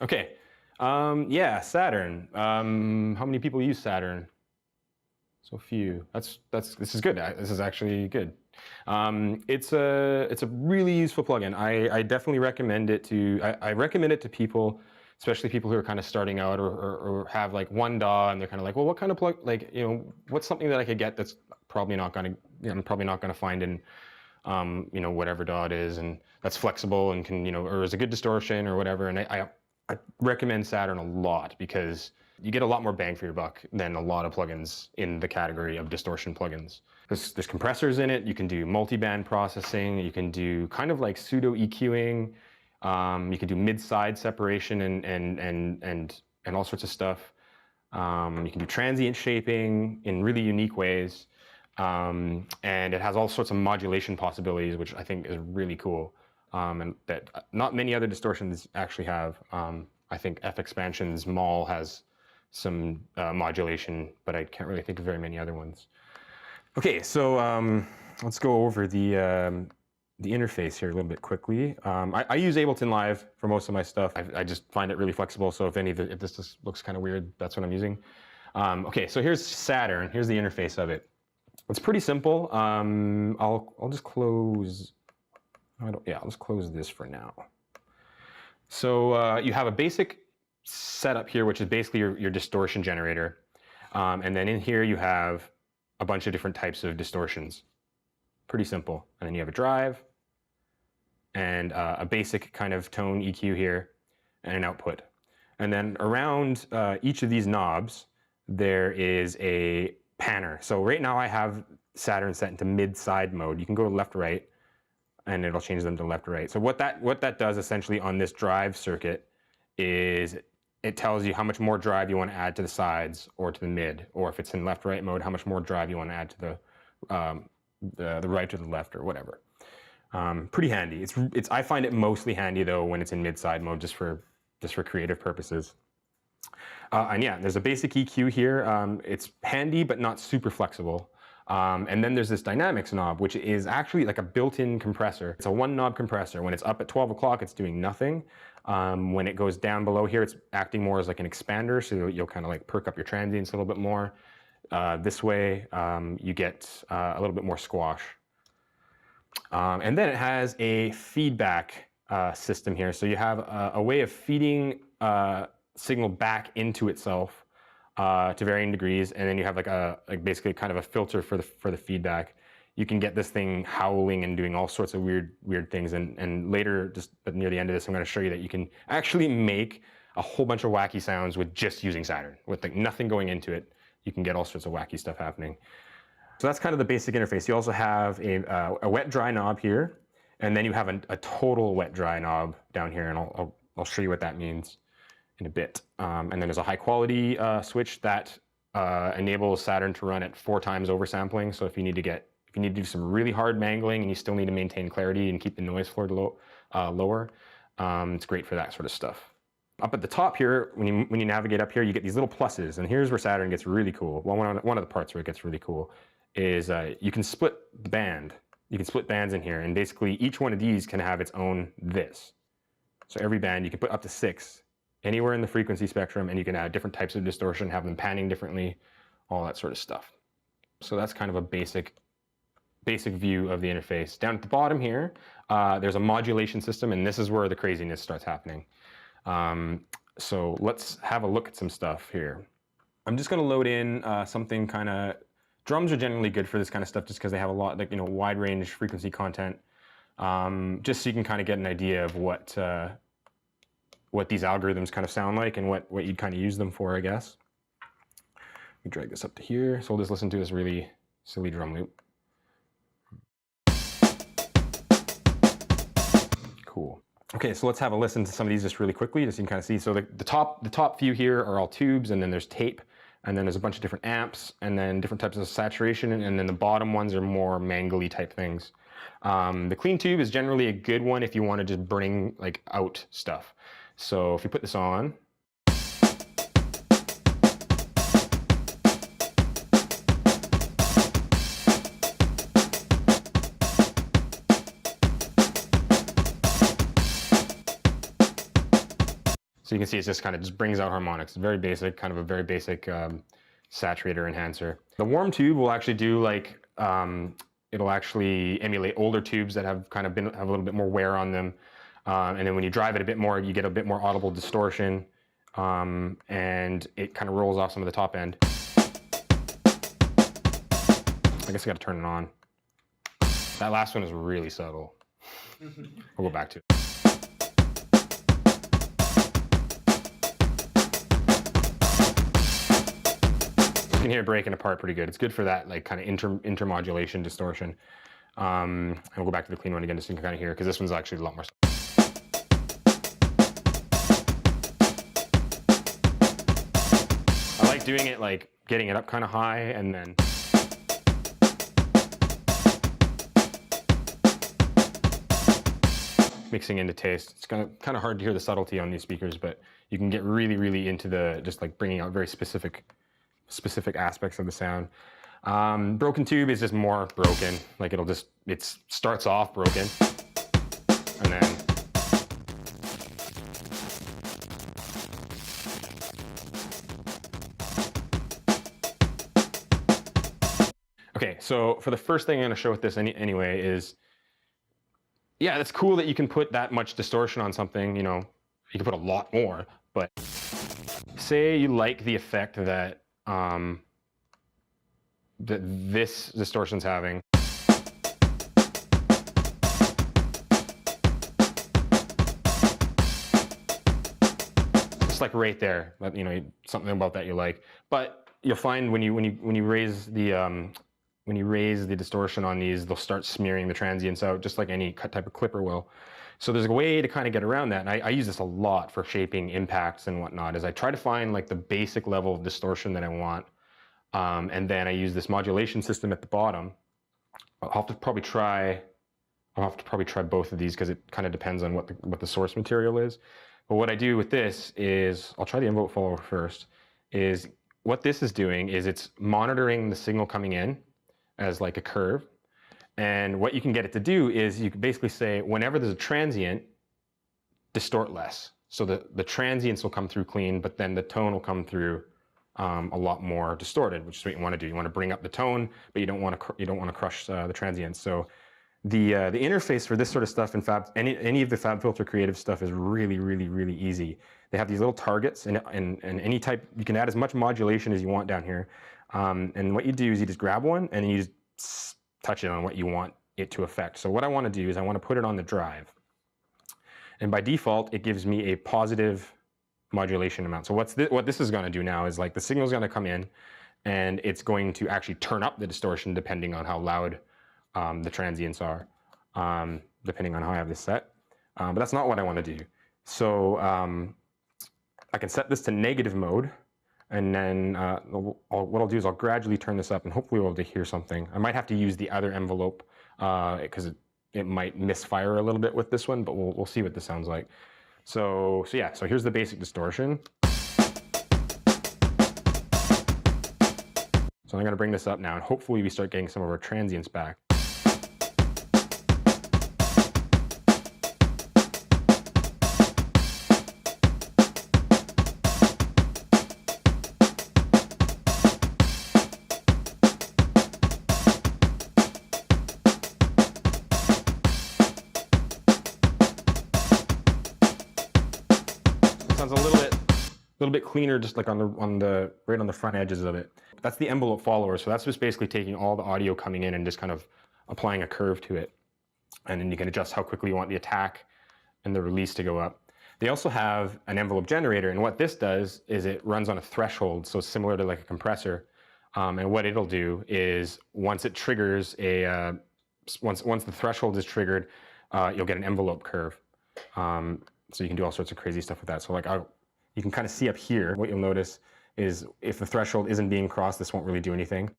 Okay. Yeah, Saturn. How many people use Saturn? So few. This is good. This is actually good. It's a really useful plugin. I definitely recommend it to. I recommend it to people, especially people who are kind of starting out or have like one DAW and they're kind of like, well, what kind of plug? Like, you know, what's something that I could get that's probably not going to, you know, I'm probably not going to find in, you know, whatever DAW it is, and that's flexible and can, you know, or is a good distortion or whatever. And I recommend Saturn a lot because you get a lot more bang for your buck than a lot of plugins in the category of distortion plugins. There's compressors in it. You can do multi-band processing. You can do kind of like pseudo EQing. You can do mid-side separation and all sorts of stuff. You can do transient shaping in really unique ways. And it has all sorts of modulation possibilities, which I think is really cool. And that not many other distortions actually have. I think F Expansion's Mall has some modulation, but I can't really think of very many other ones. Okay, so let's go over the interface here a little bit quickly. I use Ableton Live for most of my stuff. I just find it really flexible, so if this just looks kind of weird, that's what I'm using. Okay, so here's Saturn. Here's the interface of it. It's pretty simple. I'll just close. I'll just close this for now. So you have a basic setup here, which is basically your distortion generator. And then in here you have a bunch of different types of distortions. Pretty simple. And then you have a drive and a basic kind of tone EQ here and an output. And then around each of these knobs, there is a panner. So right now I have Saturn set into mid-side mode. You can go left, right, and it'll change them to left or right. So what that does essentially on this drive circuit is it tells you how much more drive you want to add to the sides or to the mid, or if it's in left right mode, how much more drive you want to add to the right or the left or whatever. Pretty handy. I find it mostly handy though when it's in mid-side mode, just for creative purposes. And yeah, there's a basic EQ here. It's handy but not super flexible. And then there's this dynamics knob, which is actually like a built-in compressor. It's a one knob compressor. When it's up at 12 o'clock, it's doing nothing. When it goes down below here, it's acting more as like an expander, so you'll kind of like perk up your transients a little bit more. This way, you get a little bit more squash. And then it has a feedback system here. So you have a way of feeding signal back into itself to varying degrees, and then you have like basically kind of a filter for the feedback. You can get this thing howling and doing all sorts of weird things. And later, just near the end of this, I'm going to show you that you can actually make a whole bunch of wacky sounds with just using Saturn, with like nothing going into it. You can get all sorts of wacky stuff happening. So that's kind of the basic interface. You also have a wet dry knob here, and then you have a total wet dry knob down here, and I'll show you what that means in a bit. And then there's a high quality switch that enables Saturn to run at 4 times oversampling. So if you need to do some really hard mangling and you still need to maintain clarity and keep the noise floor lower, it's great for that sort of stuff. Up at the top here, when you navigate up here, you get these little pluses, and here's where Saturn gets really cool. Well, one of the parts where it gets really cool is you can split the band. You can split bands in here, and basically each one of these can have its own this. So every band you can put up to 6 anywhere in the frequency spectrum, and you can add different types of distortion, have them panning differently, all that sort of stuff. So that's kind of a basic view of the interface. Down at the bottom here, there's a modulation system, and this is where the craziness starts happening. So let's have a look at some stuff here. I'm just going to load in something kind of. Drums are generally good for this kind of stuff, just because they have a lot, like, you know, wide range frequency content. Just so you can kind of get an idea of what these algorithms kind of sound like and what you'd kind of use them for, I guess. Let me drag this up to here. So we'll just listen to this really silly drum loop. Cool. Okay, so let's have a listen to some of these just really quickly, just so you can kind of see. So the top few here are all tubes, and then there's tape, and then there's a bunch of different amps, and then different types of saturation, and then the bottom ones are more mangly type things. The clean tube is generally a good one if you want to just bring like out stuff. So if you put this on, so you can see it's just kind of just brings out harmonics. It's very basic, kind of a very basic saturator enhancer. The warm tube will actually do like, it'll actually emulate older tubes that have kind of have a little bit more wear on them. And then when you drive it a bit more, you get a bit more audible distortion, and it kind of rolls off some of the top end. I guess I got to turn it on. That last one is really subtle. We'll go back to it. You can hear it breaking apart pretty good. It's good for that like kind of intermodulation distortion. And we'll go back to the clean one again just so you can kind of hear, because this one's actually a lot more. I like doing it like getting it up kind of high and then mixing into taste. It's kind of hard to hear the subtlety on these speakers, but you can get really, really into the just like bringing out very specific aspects of the sound. Broken tube is just more broken. Like it starts off broken, and then okay. So for the first thing I'm going to show with this anyway is, yeah, it's cool that you can put that much distortion on something. You know, you can put a lot more, but say you like the effect that that this distortion's having. Just like right there, you know, something about that you like. But you'll find when you raise the distortion on these, they'll start smearing the transients out, just like any type of clipper will. So there's a way to kind of get around that, and I use this a lot for shaping impacts and whatnot, is I try to find like the basic level of distortion that I want, and then I use this modulation system at the bottom. I'll have to probably try both of these because it kind of depends on what the source material is. But what I do with this is, I'll try the envelope follower first, is what this is doing is it's monitoring the signal coming in as like a curve. And what you can get it to do is you can basically say, whenever there's a transient, distort less. So the transients will come through clean, but then the tone will come through a lot more distorted, which is what you want to do. You want to bring up the tone, but you don't want to crush the transients. So the interface for this sort of stuff in any of the Fabfilter creative stuff is really, really, really easy. They have these little targets, and any type, you can add as much modulation as you want down here. And what you do is you just grab one and you just touch it on what you want it to affect. So what I want to do is I want to put it on the drive. And by default, it gives me a positive modulation amount. So what this is going to do now is, like, the signal is going to come in and it's going to actually turn up the distortion depending on how loud the transients are, depending on how I have this set. But that's not what I want to do. So I can set this to negative mode. And then what I'll do is I'll gradually turn this up, and hopefully we'll be able to hear something. I might have to use the other envelope because it might misfire a little bit with this one, but we'll see what this sounds like. So yeah, so here's the basic distortion. So I'm going to bring this up now, and hopefully we start getting some of our transients back. Sounds a little bit cleaner, just like right on the front edges of it. That's the envelope follower, so that's just basically taking all the audio coming in and just kind of applying a curve to it. And then you can adjust how quickly you want the attack and the release to go up. They also have an envelope generator, and what this does is it runs on a threshold, so similar to like a compressor. And what it'll do is once it triggers once the threshold is triggered, you'll get an envelope curve. So you can do all sorts of crazy stuff with that. So like you can kind of see up here, what you'll notice is if the threshold isn't being crossed, this won't really do anything.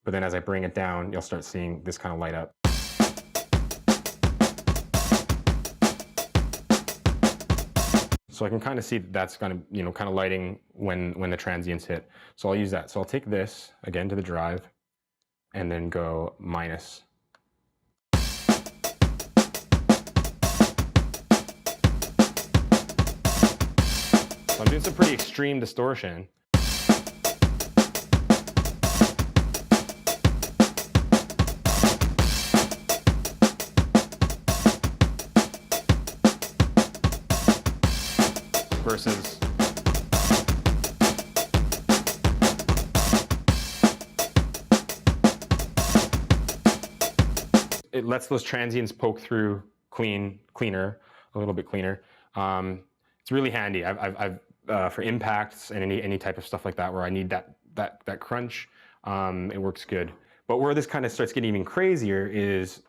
But then as I bring it down, you'll start seeing this kind of light up. So I can kind of see that's kind of lighting when the transients hit. So I'll use that. So I'll take this again to the drive and then go minus. So I'm doing some pretty extreme distortion. Versus it lets those transients poke through cleaner, a little bit cleaner. It's really handy. I've for impacts and any type of stuff like that where I need that crunch, it works good. But where this kind of starts getting even crazier is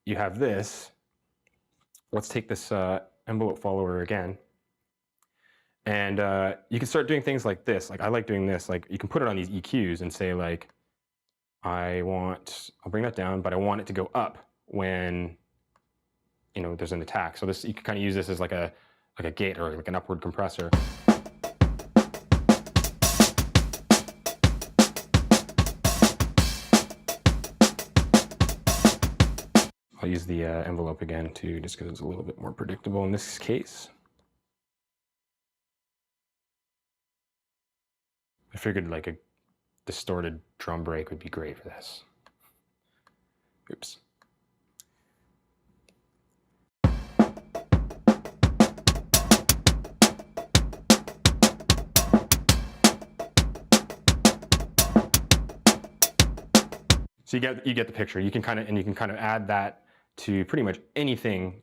you have this. Let's take this envelope follower again. And you can start doing things like this. Like I like doing this. Like you can put it on these EQs and say like, I'll bring that down, but I want it to go up when, you know, there's an attack. So this, you can kind of use this as like a gate or like an upward compressor. I'll use the envelope again too, just because it's a little bit more predictable in this case. I figured like a distorted drum break would be great for this. Oops. So you get the picture. You can kind of add that to pretty much anything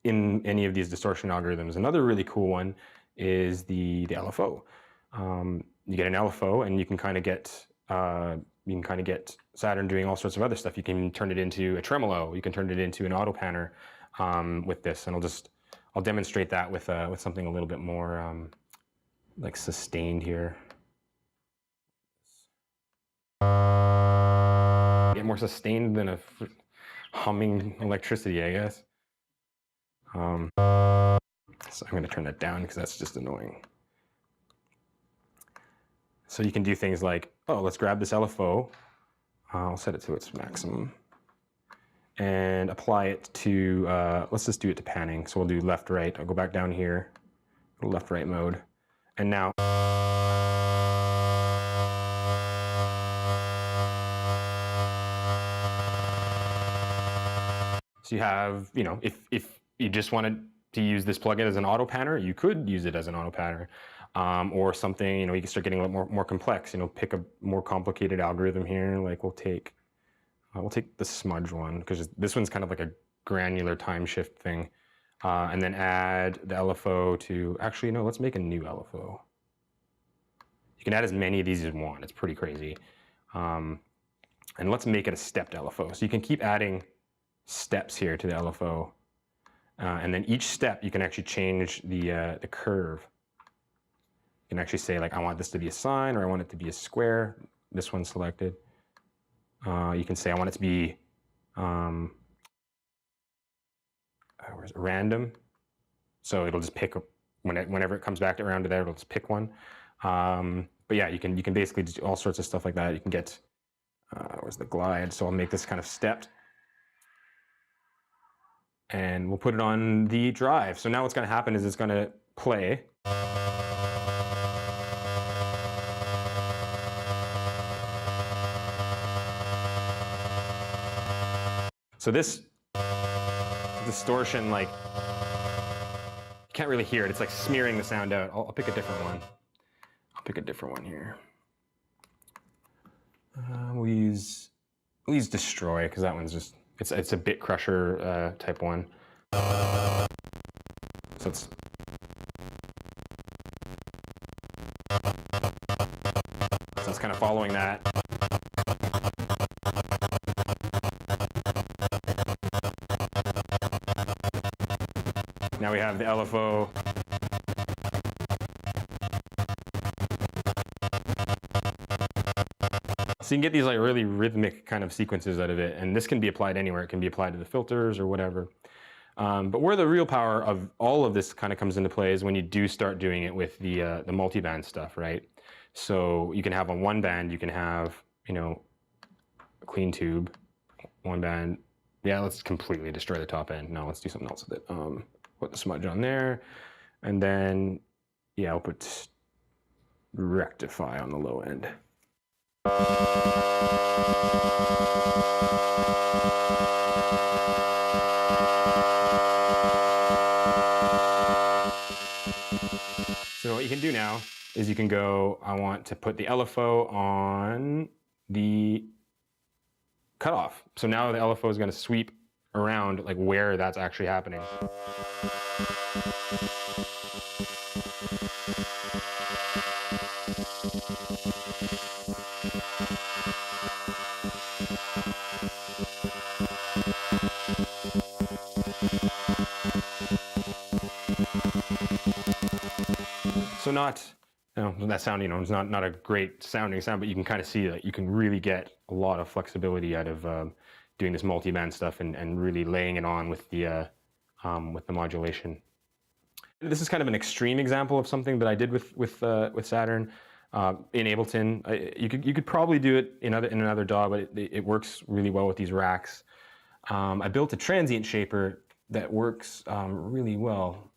in any of these distortion algorithms. Another really cool one is the LFO. You get an LFO, and you can kind of get Saturn doing all sorts of other stuff. You can turn it into a tremolo. You can turn it into an auto panner with this, and I'll demonstrate that with something a little bit more like sustained here. Get more sustained than a humming electricity, I guess. So I'm going to turn that down because that's just annoying. So you can do things like, oh, let's grab this LFO. I'll set it to its maximum and apply it to, let's just do it to panning. So we'll do left, right. I'll go back down here, left, right mode. And now, so you have, you know, if you just wanted to use this plugin as an auto panner, you could use it as an auto panner. Or something, you know, you can start getting a little more complex, you know, pick a more complicated algorithm here. Like we'll take the smudge one, because this one's kind of like a granular time shift thing. And then add the LFO to, actually, no, let's make a new LFO. You can add as many of these as you want. It's pretty crazy. And let's make it a stepped LFO. So you can keep adding steps here to the LFO. And then each step, you can actually change the curve. You can actually say, like, I want this to be a sine, or I want it to be a square. This one's selected. You can say, I want it to be random. So it'll just pick, whenever it comes back around to there, it'll just pick one. But yeah, you can basically do all sorts of stuff like that. You can get, where's the glide? So I'll make this kind of stepped. And we'll put it on the drive. So now what's going to happen is it's going to play. So this distortion, like, you can't really hear it. It's like smearing the sound out. I'll pick a different one. I'll pick a different one here. We'll use Destroy, because that one's just, it's a bit crusher type one. So it's, kind of following that. Now we have the LFO. So you can get these like really rhythmic kind of sequences out of it, and this can be applied anywhere. It can be applied to the filters or whatever. But where the real power of all of this kind of comes into play is when you do start doing it with the multi-band stuff, right? So you can have on one band, you can have, you know, a clean tube, one band. Yeah, let's completely destroy the top end. No, let's do something else with it. Put the smudge on there, and then yeah, I'll put rectify on the low end. So what you can do now is you can go, I want to put the LFO on the cutoff. So now the LFO is going to sweep around like where that's actually happening. So not, that sound, it's not a great sounding sound, but you can kind of see that you can really get a lot of flexibility out of doing this multi-band stuff and really laying it on with the modulation. This is kind of an extreme example of something that I did with Saturn in Ableton. You could probably do it in another DAW, but it works really well with these racks. I built a Transient Shaper that works really well.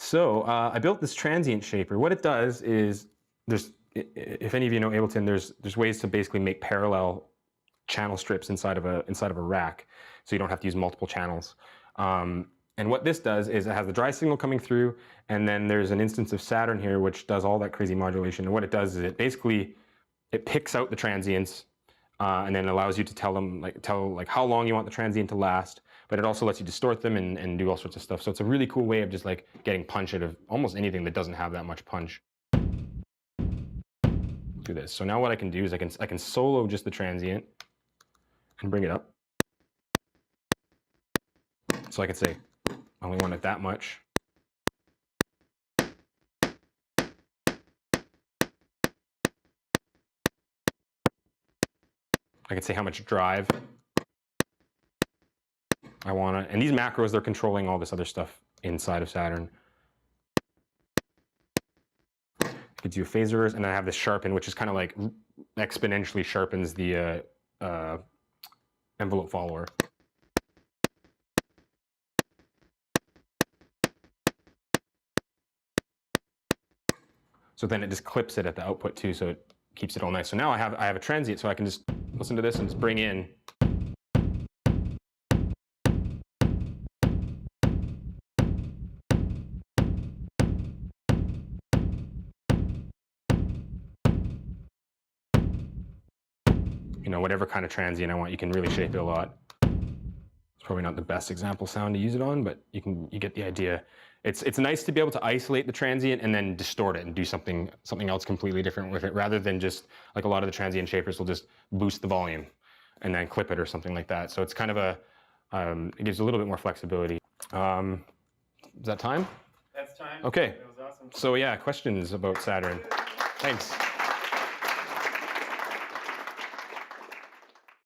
So I built this Transient Shaper. What it does is, if any of you know Ableton, there's ways to basically make parallel channel strips inside of a rack, so you don't have to use multiple channels. And what this does is it has the dry signal coming through, and then there's an instance of Saturn here which does all that crazy modulation. And what it does is it picks out the transients, and then allows you to tell how long you want the transient to last. But it also lets you distort them and do all sorts of stuff. So it's a really cool way of just like getting punch out of almost anything that doesn't have that much punch. Do this. So now what I can do is I can solo just the transient and bring it up. So I can say, I only want it that much. I can say how much drive I want it. And these macros, they're controlling all this other stuff inside of Saturn. I could do phasers, and then I have this sharpen, which is kind of like exponentially sharpens the envelope follower. So then it just clips it at the output too, so it keeps it all nice. So now I have a transient, so I can just listen to this and just bring in. Whatever kind of transient I want, you can really shape it a lot. It's probably not the best example sound to use it on, but you get the idea. It's nice to be able to isolate the transient and then distort it and do something else completely different with it, rather than just like a lot of the transient shapers will just boost the volume and then clip it or something like that. So it's kind of it gives a little bit more flexibility. Is that time? That's time. Okay. That was awesome. So yeah, questions about Saturn. Thanks.